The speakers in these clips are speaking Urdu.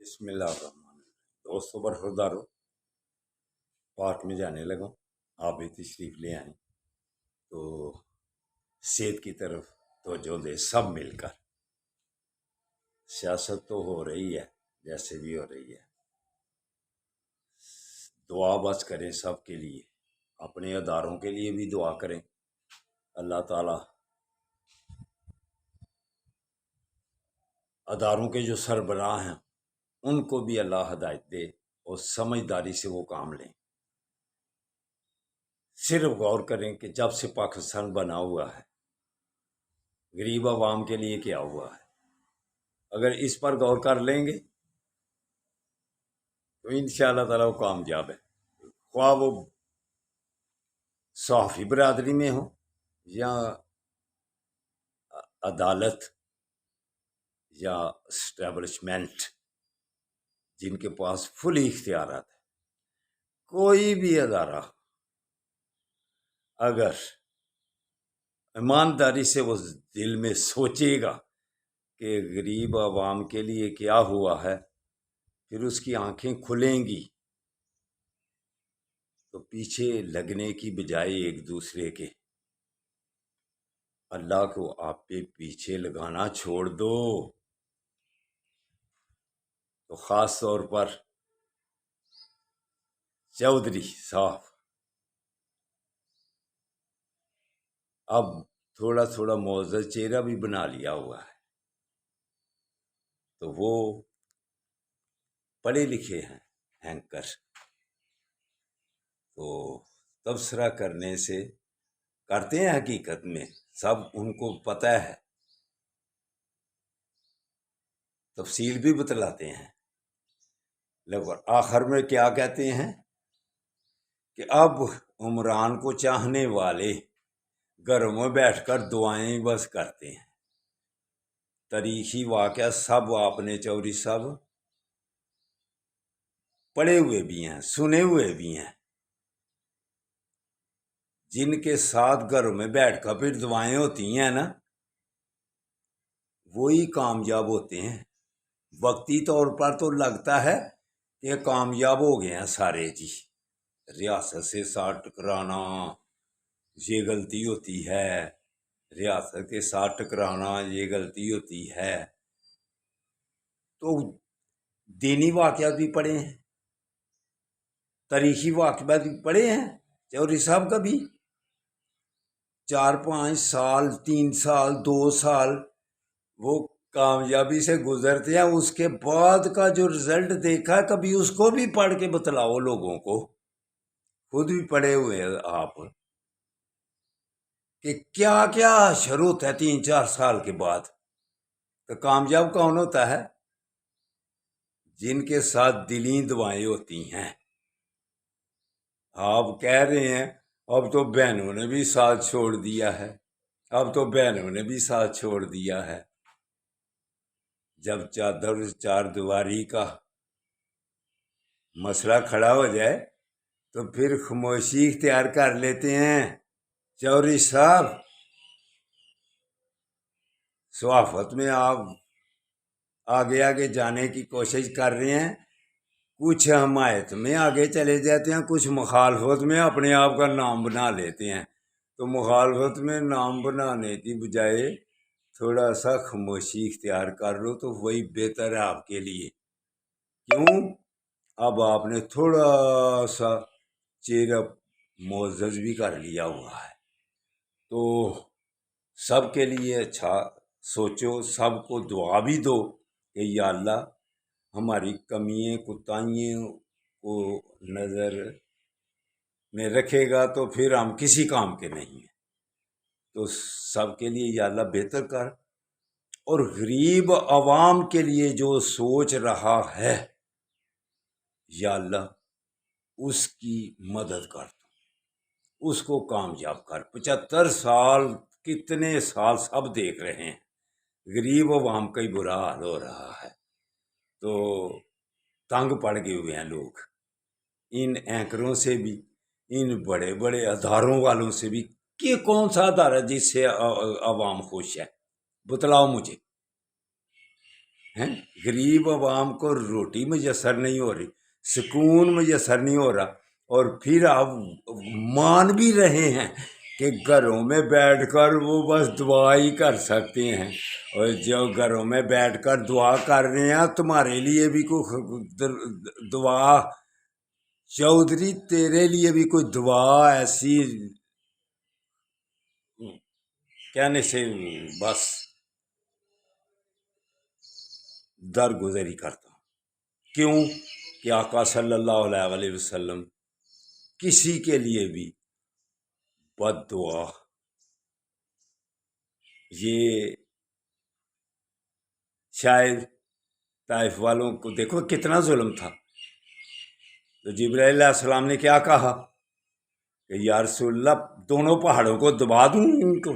بسم اللہ الرحمن الرحیم۔ دوستوں برخوردارو، پارک میں جانے لگا، آپ بھی تشریف لے آئیں تو صحت کی طرف توجہ دے سب مل کر۔ سیاست تو ہو رہی ہے جیسے بھی ہو رہی ہے، دعا بس کریں سب کے لیے، اپنے اداروں کے لیے بھی دعا کریں۔ اللہ تعالیٰ اداروں کے جو سربراہ ہیں ان کو بھی اللہ ہدایت دے اور سمجھداری سے وہ کام لیں۔ صرف غور کریں کہ جب سے پاکستان بنا ہوا ہے غریب عوام کے لیے کیا ہوا ہے۔ اگر اس پر غور کر لیں گے تو انشاءاللہ تعالیٰ وہ کامیاب ہے، خواہ وہ صحافی برادری میں ہو یا عدالت یا اسٹیبلشمنٹ جن کے پاس فلی اختیارات ہے۔ کوئی بھی ادارہ اگر ایمانداری سے وہ دل میں سوچے گا کہ غریب عوام کے لیے کیا ہوا ہے، پھر اس کی آنکھیں کھلیں گی تو پیچھے لگنے کی بجائے ایک دوسرے کے اللہ کو آپ پہ پیچھے لگانا چھوڑ دو۔ تو خاص طور پر چودھری صاحب اب تھوڑا تھوڑا معزز چہرہ بھی بنا لیا ہوا ہے، تو وہ پڑھے لکھے ہیں اینکر، تو تبصرہ کرنے سے کرتے ہیں، حقیقت میں سب ان کو پتہ ہے، تفصیل بھی بتلاتے ہیں، لیکن آخر میں کیا کہتے ہیں کہ اب عمران کو چاہنے والے گھروں میں بیٹھ کر دعائیں بس کرتے ہیں۔ تاریخی واقعہ سب آپ نے چودھری صاحب پڑھے ہوئے بھی ہیں، سنے ہوئے بھی ہیں، جن کے ساتھ گھروں میں بیٹھ کر پھر دعائیں ہوتی ہیں نا، وہی کامیاب ہوتے ہیں۔ وقتی طور پر تو لگتا ہے کہ کامیاب ہو گئے ہیں سارے، جی ریاست سے ساتھ ٹکرانا یہ غلطی ہوتی ہے، ریاست کے ساتھ ٹکرانا یہ غلطی ہوتی ہے۔ تو دینی واقعات بھی پڑھے ہیں، تاریخی واقعات بھی پڑھے ہیں، چودھری صاحب کا بھی 4-5 سال 3 سال 2 سال وہ کامیابی سے گزرتے ہیں، اس کے بعد کا جو رزلٹ دیکھا کبھی اس کو بھی پڑھ کے بتلاؤ لوگوں کو، خود بھی پڑھے ہوئے آپ، کہ کیا کیا حشر ہوتا ہے 3-4 سال کے بعد۔ تو کامیاب کون ہوتا ہے؟ جن کے ساتھ دلی دعائیں ہوتی ہیں۔ آپ کہہ رہے ہیں اب تو بہنوں نے بھی ساتھ چھوڑ دیا ہے، اب تو بہنوں نے بھی ساتھ چھوڑ دیا ہے۔ جب چادر چار دیواری کا مسئلہ کھڑا ہو جائے تو پھر خاموشی اختیار کر لیتے ہیں۔ چودھری صاحب صحافت میں آپ آگے آگے جانے کی کوشش کر رہے ہیں، کچھ حمایت میں آگے چلے جاتے ہیں، کچھ مخالفت میں اپنے آپ کا نام بنا لیتے ہیں۔ تو مخالفت میں نام بنانے کی بجائے تھوڑا سا خاموشی اختیار کر لو تو وہی بہتر ہے آپ کے لیے۔ کیوں؟ اب آپ نے تھوڑا سا چہرہ معزز بھی کر لیا ہوا ہے، تو سب کے لیے اچھا سوچو، سب کو دعا بھی دو کہ یا اللہ ہماری کمیوں کوتاہیوں کو نظر میں رکھے گا تو پھر ہم کسی کام کے نہیں ہیں۔ تو سب کے لیے یا اللہ بہتر کر، اور غریب عوام کے لیے جو سوچ رہا ہے یا اللہ اس کی مدد کر دو، اس کو کامیاب کر۔ 75 سال کتنے سال سب دیکھ رہے ہیں، غریب عوام کا ہی برا حال ہو رہا ہے، تو تنگ پڑ گئے ہوئے ہیں لوگ، ان اینکروں سے بھی، ان بڑے بڑے اداروں والوں سے بھی، کہ کون سا ادارہ جس سے عوام خوش ہے؟ بتلاؤ مجھے۔ ہیں غریب عوام کو روٹی میسر نہیں ہو رہی، سکون میسر نہیں ہو رہا، اور پھر آپ مان بھی رہے ہیں کہ گھروں میں بیٹھ کر وہ بس دعا ہی کر سکتے ہیں، اور جو گھروں میں بیٹھ کر دعا کر رہے ہیں تمہارے لیے بھی کوئی دعا، چودھری تیرے لیے بھی کوئی دعا ایسی کہنے سے بس درگزری کرتا ہوں۔ کیوں کہ آقا صلی اللہ علیہ وسلم کسی کے لیے بھی بد دعا، یہ شاید طائف والوں کو دیکھو کتنا ظلم تھا، تو جبرائیل علیہ السلام نے کیا کہا کہ یا رسول اللہ دونوں پہاڑوں کو دبا دوں ان کو؟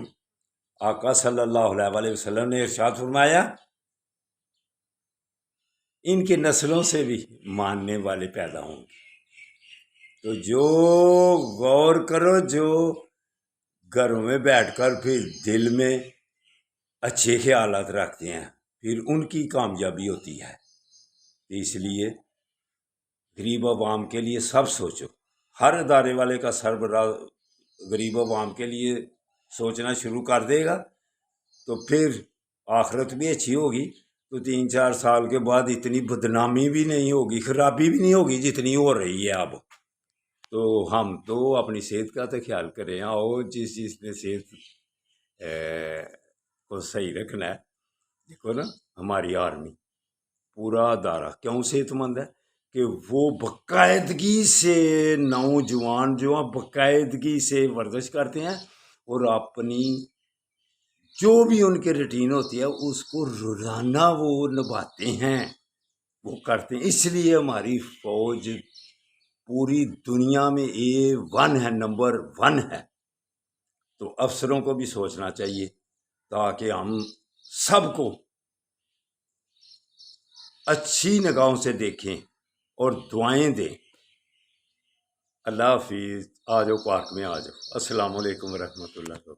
آقا صلی اللہ علیہ وسلم نے ارشاد فرمایا ان کی نسلوں سے بھی ماننے والے پیدا ہوں گے۔ تو جو غور کرو، جو گھروں میں بیٹھ کر پھر دل میں اچھے خیالات رکھتے ہیں، پھر ان کی کامیابی ہوتی ہے۔ اس لیے غریب عوام کے لیے سب سوچو، ہر ادارے والے کا سربراہ غریب عوام کے لیے سوچنا شروع کر دے گا تو پھر آخرت بھی اچھی ہوگی، تو 3-4 سال کے بعد اتنی بدنامی بھی نہیں ہوگی، خرابی بھی نہیں ہوگی جتنی ہو رہی ہے اب۔ تو ہم تو اپنی صحت کا تو خیال کریں، اور جس نے صحت کو صحیح رکھنا ہے، دیکھو نا ہماری آرمی پورا ادارہ کیوں صحت مند ہے کہ وہ باقاعدگی سے نوجوان جو ہیں باقاعدگی سے ورزش کرتے ہیں، اور اپنی جو بھی ان کے روٹین ہوتی ہے اس کو روزانہ وہ نبھاتے ہیں، وہ کرتے ہیں۔ اس لیے ہماری فوج پوری دنیا میں A1 ہے، نمبر 1 ہے۔ تو افسروں کو بھی سوچنا چاہیے تاکہ ہم سب کو اچھی نگاہوں سے دیکھیں اور دعائیں دیں۔ اللہ حافظ۔ آ جاؤ پارک میں، آ جاؤ۔ السلام علیکم ورحمۃ اللہ وبرکاتہ۔